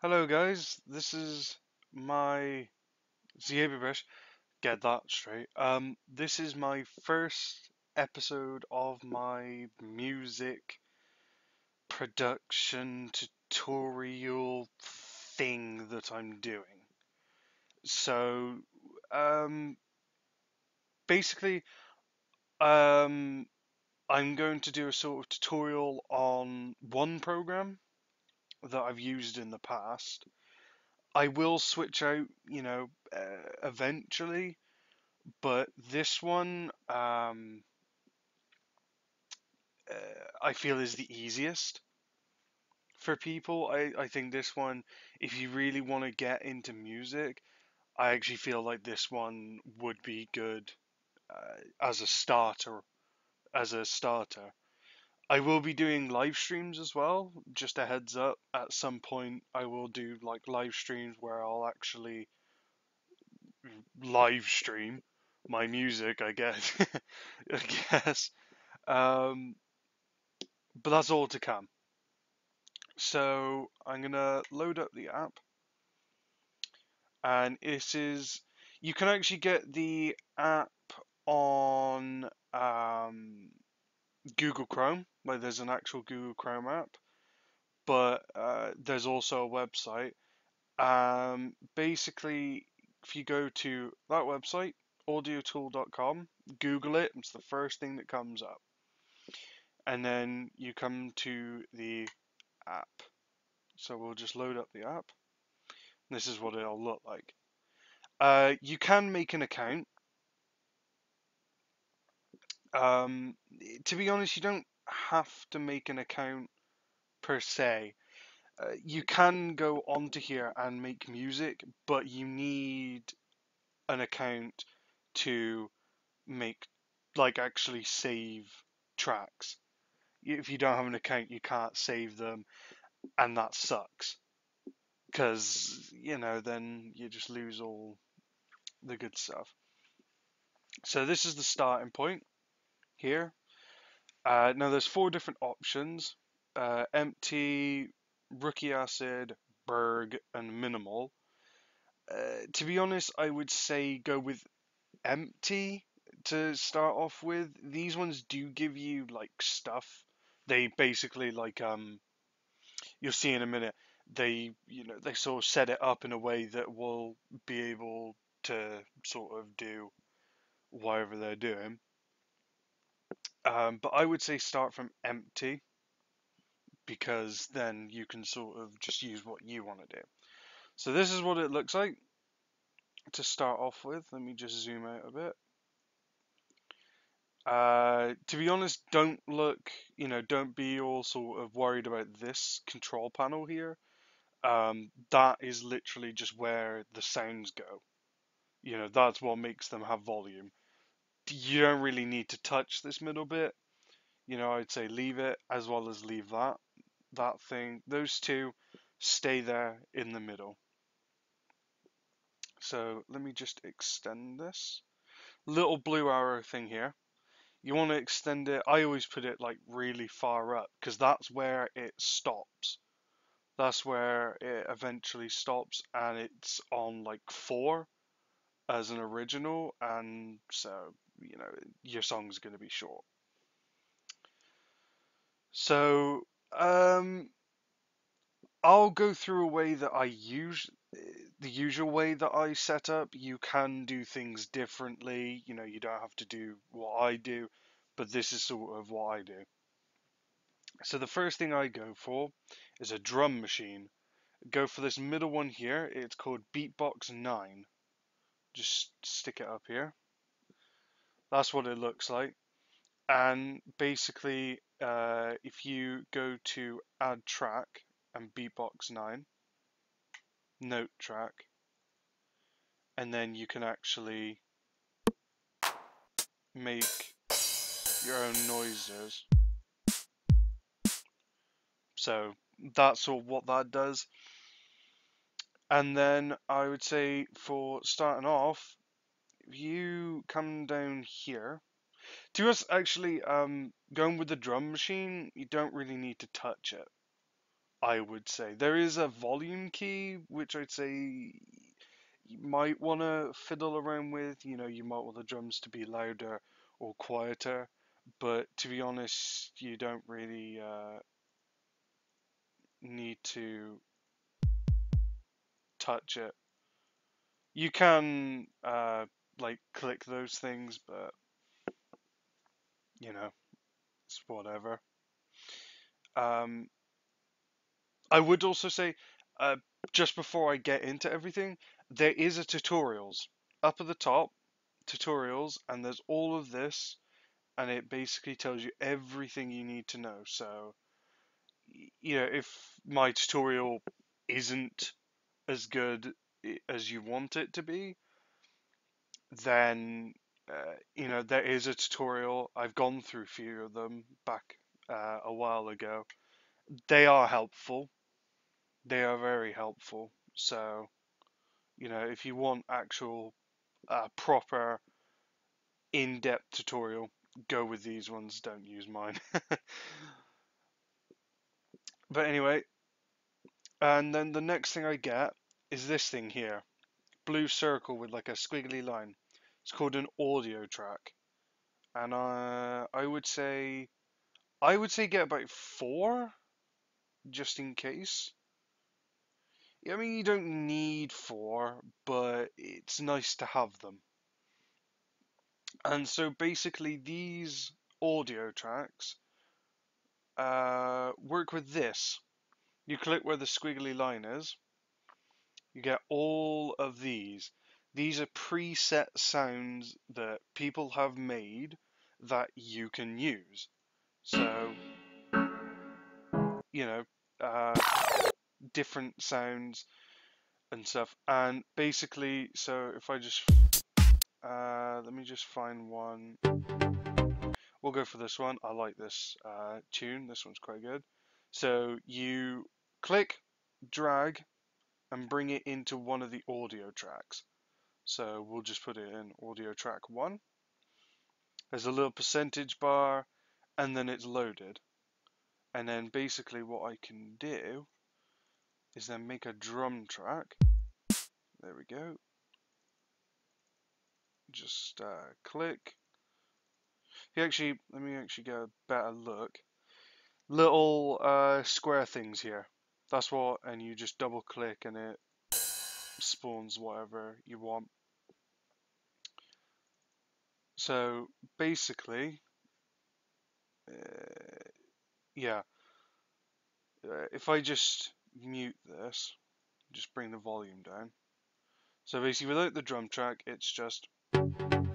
Hello guys, this is my Brush. Get that straight. This is my first episode of my music production tutorial thing that I'm doing. So, um, basically, um, I'm going to do a sort of tutorial on one program that I've used in the past. I will switch out, eventually. But this one, I feel is the easiest for people. I think this one, if you really want to get into music, I actually feel like this one would be good as a starter. As a starter, I will be doing live streams as well. Just a heads up. At some point, I will do like live streams where I'll actually live stream my music. I guess. I guess. Um, but that's all to come. So I'm gonna load up the app, and you can actually get the app on Google Chrome, like there's an actual Google Chrome app, but there's also a website. Basically, if you go to that website, audiotool.com, Google it, it's the first thing that comes up, and then you come to the app. So we'll just load up the app. This is what it'll look like. You can make an account. Um, to be honest, you don't have to make an account per se. You can go onto here and make music, but you need an account to make, like, actually save tracks. If you don't have an account, you can't save them, and that sucks. Because, then you just lose all the good stuff. So this is the starting point here. Now there's four different options: empty, rookie acid, berg, and minimal. To be honest, I would say go with empty to start off with. These ones do give you like stuff. They basically you'll see in a minute. They sort of set it up in a way that will be able to sort of do whatever they're doing. But I would say start from empty, because then you can sort of just use what you want to do. So this is what it looks like to start off with. Let me just zoom out a bit. To be honest, don't be all sort of worried about this control panel here. That is literally just where the sounds go. That's what makes them have volume. You don't really need to touch this middle bit. I'd say leave it, as well as leave that thing. Those two stay there in the middle. So let me just extend this little blue arrow thing here. You want to extend it. I always put it like really far up, because that's where it stops. That's where it eventually stops, and it's on like 4 as an original, and so your song's going to be short. So I'll go through a way that I use, the usual way that I set up. You can do things differently. You don't have to do what I do, but this is sort of what I do. So the first thing I go for is a drum machine. Go for this middle one here. It's called Beatbox 9. Just stick it up here. That's what it looks like. And basically, if you go to add track and Beatbox 9, note track, and then you can actually make your own noises. So that's all what that does. And then I would say for starting off, if you come down here, to us actually, going with the drum machine, you don't really need to touch it. I would say. There is a volume key, which I'd say you might want to fiddle around with. You know, you might want the drums to be louder or quieter, but to be honest, you don't really need to touch it. You can like click those things, but you know, it's whatever. Um, I would also say, uh, just before I get into everything, there is a tutorials up at the top, tutorials, and there's all of this, and it basically tells you everything you need to know. So, you know, if my tutorial isn't as good as you want it to be, then you know, there is a tutorial. I've gone through a few of them back a while ago. They are helpful. They are very helpful. So, you know, if you want actual proper in-depth tutorial, go with these ones. Don't use mine. But anyway, and then the next thing I get is this thing here, blue circle with like a squiggly line. It's called an audio track, and I would say get about 4 just in case. I mean, you don't need 4, but it's nice to have them. And so basically, these audio tracks work with this. You click where the squiggly line is, you get all of these. These are preset sounds that people have made that you can use. So, you know, different sounds and stuff. And basically, so if I just, let me just find one. We'll go for this one. I like this tune. This one's quite good. So you click, drag, and bring it into one of the audio tracks. So we'll just put it in audio track 1. There's a little percentage bar, and then it's loaded. And then basically what I can do is then make a drum track. There we go. Just click. Let me actually get a better look. Little square things here. That's what, and you just double click and it spawns whatever you want. So basically, yeah, if I just mute this, just bring the volume down. So basically, without the drum track, it's just normal.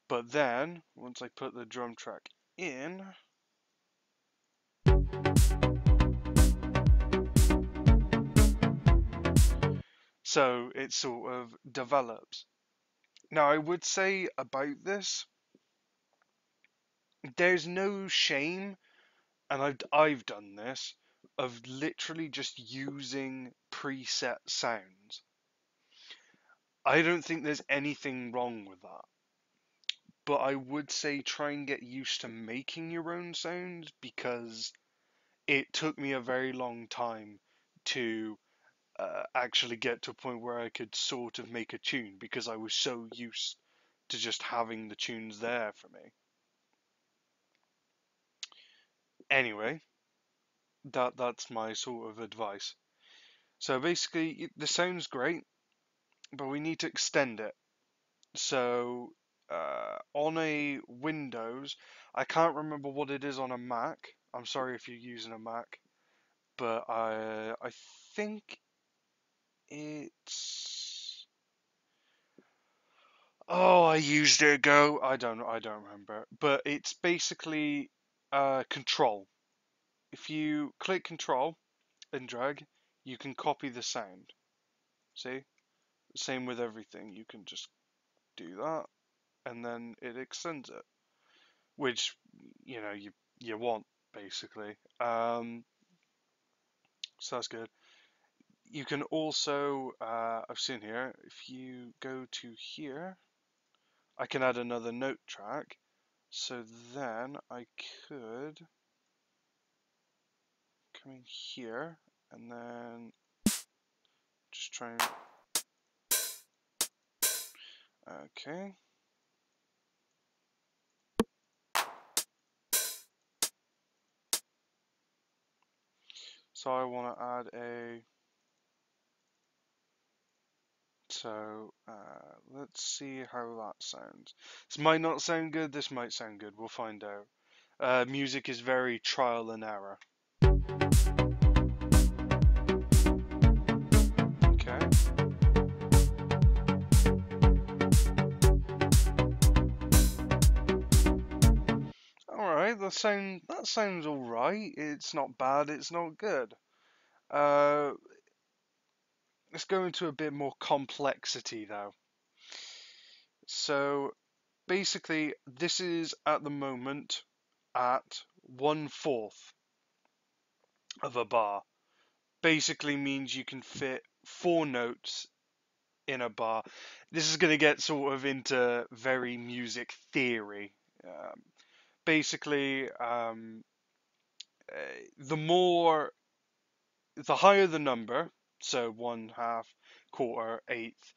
But then, once I put the drum track in, so it sort of develops. Now, I would say about this, there's no shame, and I've done this, of literally just using preset sounds. I don't think there's anything wrong with that. But I would say try and get used to making your own sounds, because it took me a very long time to actually get to a point where I could sort of make a tune, because I was so used to just having the tunes there for me. Anyway, that's my sort of advice. So basically, the sound's great, but we need to extend it. So on a Windows, I can't remember what it is on a Mac. I'm sorry if you're using a Mac, but I think it's, oh, I used it ago. I don't remember, but it's basically Control. If you click Control and drag, you can copy the sound. See? Same with everything. You can just do that, and then it extends it, which you know you want basically. So that's good. You can also I've seen here, if you go to here, I can add another note track. So then I could come in here and then just try and, okay. So I want to add a, so let's see how that sounds. This might not sound good, this might sound good, we'll find out. Music is very trial and error. Okay. Alright, that sounds alright. It's not bad, it's not good. Let's go into a bit more complexity though. So basically this is at the moment at 1/4 of a bar. Basically means you can fit 4 notes in a bar. This is going to get sort of into very music theory. Basically, the higher the number, so 1/2, quarter, eighth,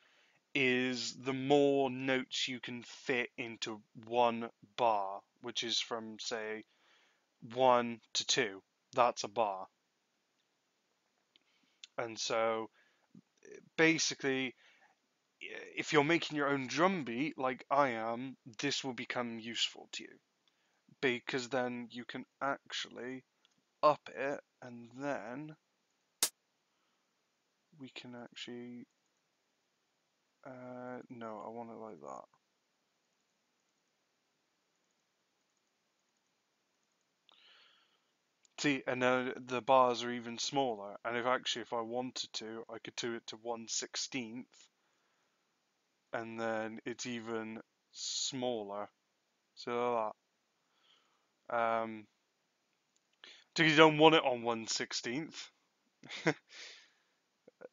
is the more notes you can fit into one bar, which is from, say, 1 to 2. That's a bar. And so basically, if you're making your own drum beat like I am, this will become useful to you, because then you can actually up it, and then we can actually no, I want it like that. See, and then the bars are even smaller, and if I wanted to, I could do it to 1/16, and then it's even smaller. So so you don't want it on 1/16.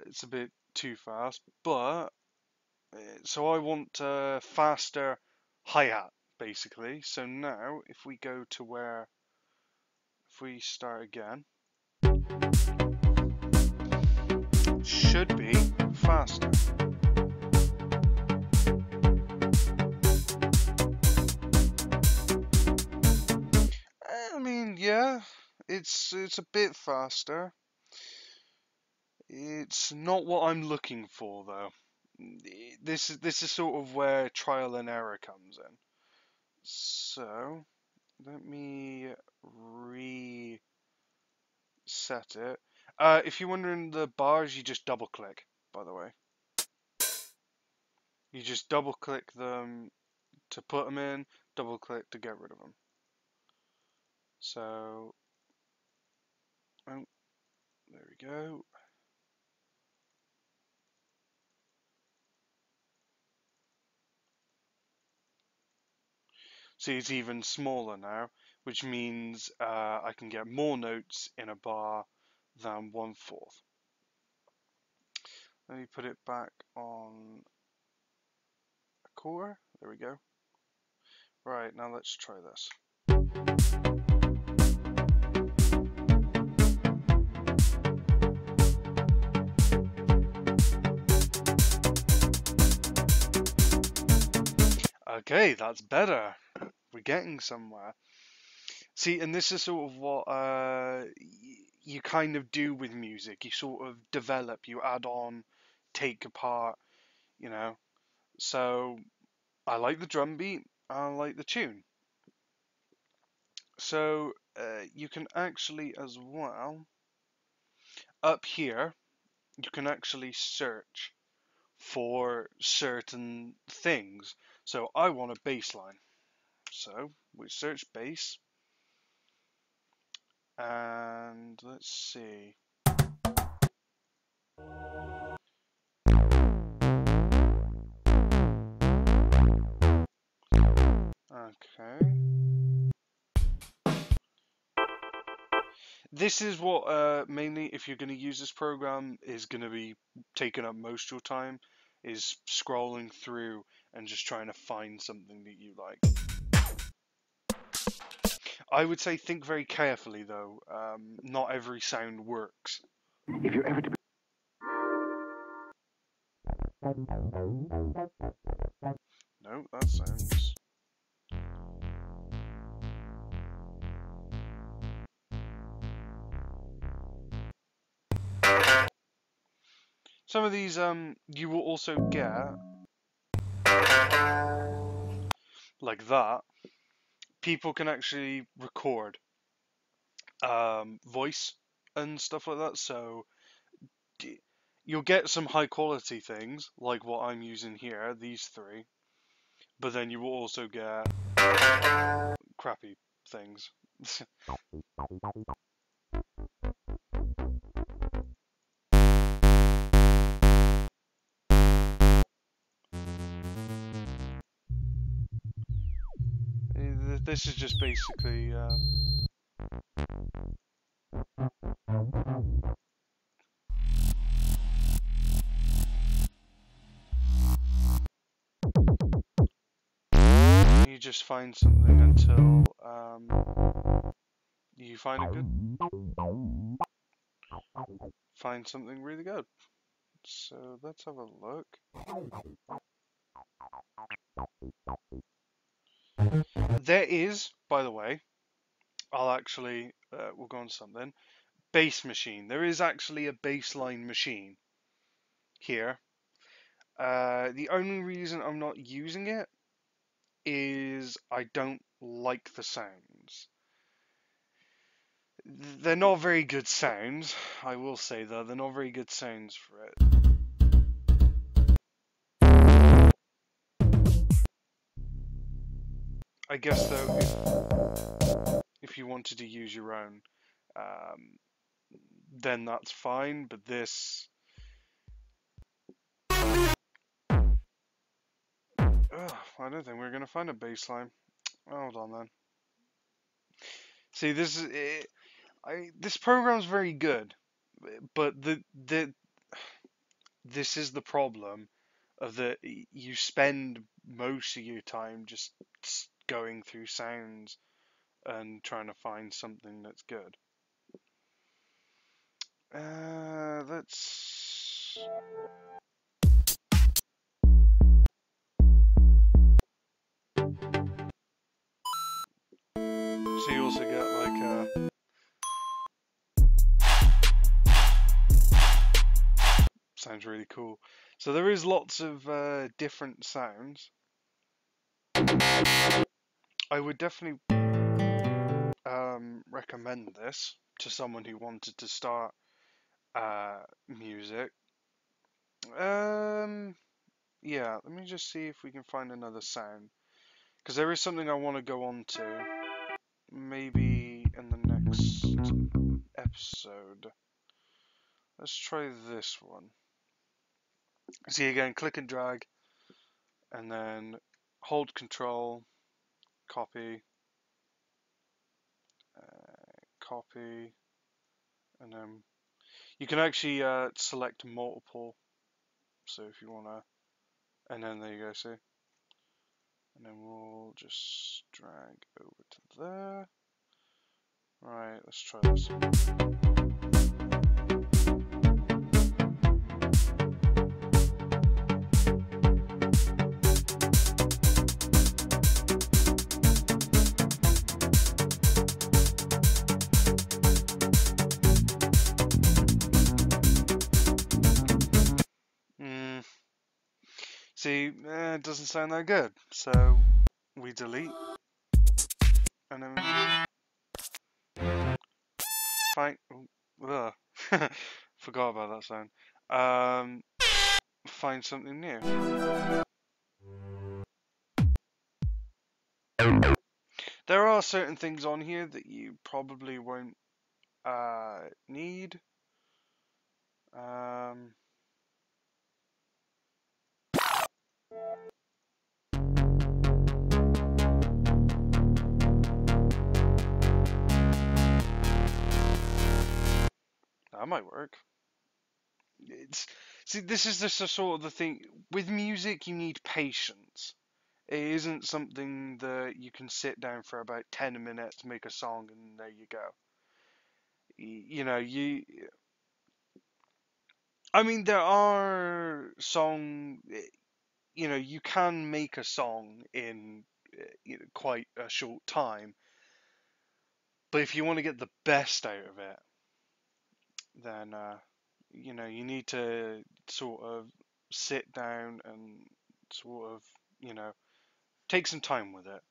It's a bit too fast, but so I want faster hi-hat basically. So now if we go to if we start again, should be faster. I mean, yeah, it's a bit faster. It's not what I'm looking for though. This is sort of where trial and error comes in. So let me reset it. If you're wondering the bars, you just double click, by the way. You just double click them to put them in, double click to get rid of them. So, oh, there we go. See, it's even smaller now, which means I can get more notes in a bar than 1/4. Let me put it back on a quarter. There we go. Right, now let's try this. Okay, that's better. We're getting somewhere. See, and this is sort of what you kind of do with music. You sort of develop, you add on, take apart, you know. So I like the drum beat, I like the tune. So you can actually as well, up here, you can actually search for certain things. So I want a bass line. So we search bass, and let's see. Okay. This is what mainly, if you're going to use this program, is going to be taking up most of your time. is scrolling through and just trying to find something that you like. I would say think very carefully though. Not every sound works. If you're ever to No, that sounds... Some of these you will also get, like that, people can actually record voice and stuff like that, so you'll get some high quality things like what I'm using here, these three, but then you will also get crappy things. This is just basically you just find something until you find it good. Find something really good. So let's have a look. There is, by the way, I'll actually, we'll go on something. Bass machine. There is actually a bassline machine here. The only reason I'm not using it is I don't like the sounds. They're not very good sounds, I will say though, they're not very good sounds for it. I guess though, if you wanted to use your own, then that's fine, but this... I don't think we're going to find a bassline. Hold on then. See, this is... this program's very good, but this is the problem of that you spend most of your time just going through sounds and trying to find something that's good. Let's... So you also get like a... Sounds really cool. So there is lots of different sounds. I would definitely recommend this to someone who wanted to start music. Yeah, let me just see if we can find another sound, because there is something I want to go on to maybe in the next episode. Let's try this one. See, again, click and drag, and then hold control, copy, copy, and then you can actually select multiple. So if you wanna, and then there you go, see, and then we'll just drag over to there. Right, let's try this. See, it doesn't sound that good, so we delete, and then find. Forgot about that sound. Find something new. There are certain things on here that you probably won't need. That might work. See, this is just a sort of the thing. With music, you need patience. It isn't something that you can sit down for about 10 minutes, make a song, and there you go. You know, I mean, there are you can make a song in quite a short time, but if you want to get the best out of it, then you need to sort of sit down and sort of, you know, take some time with it.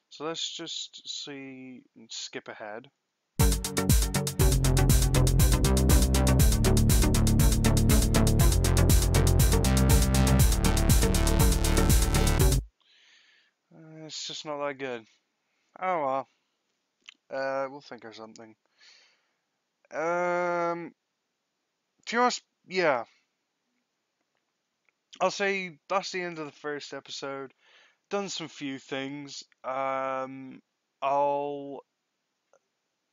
So let's just see and skip ahead. It's just not that good. Oh well. We'll think of something. To be honest, yeah, I'll say that's the end of the first episode. Done some few things. I'll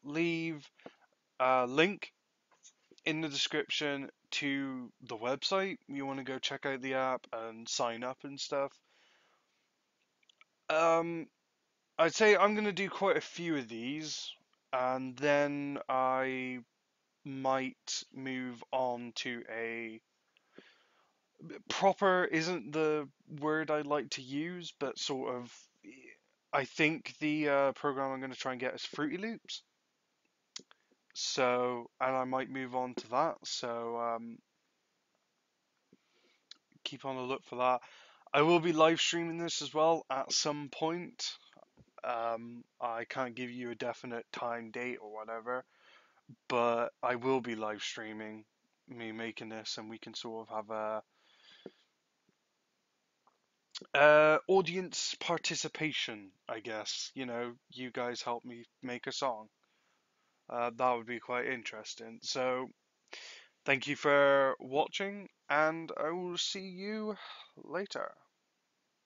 leave a link in the description to the website. You want to go check out the app and sign up and stuff. Um, I'd say I'm gonna do quite a few of these, and then I might move on to a proper isn't the word I like to use, but sort of. I think the program I'm going to try and get is Fruity Loops. So, and I might move on to that. So, keep on the look for that. I will be live streaming this as well at some point. I can't give you a definite time, date, or whatever, but I will be live streaming me making this, and we can sort of have a audience participation, I guess. You know, you guys help me make a song. That would be quite interesting. So, thank you for watching, and I will see you later.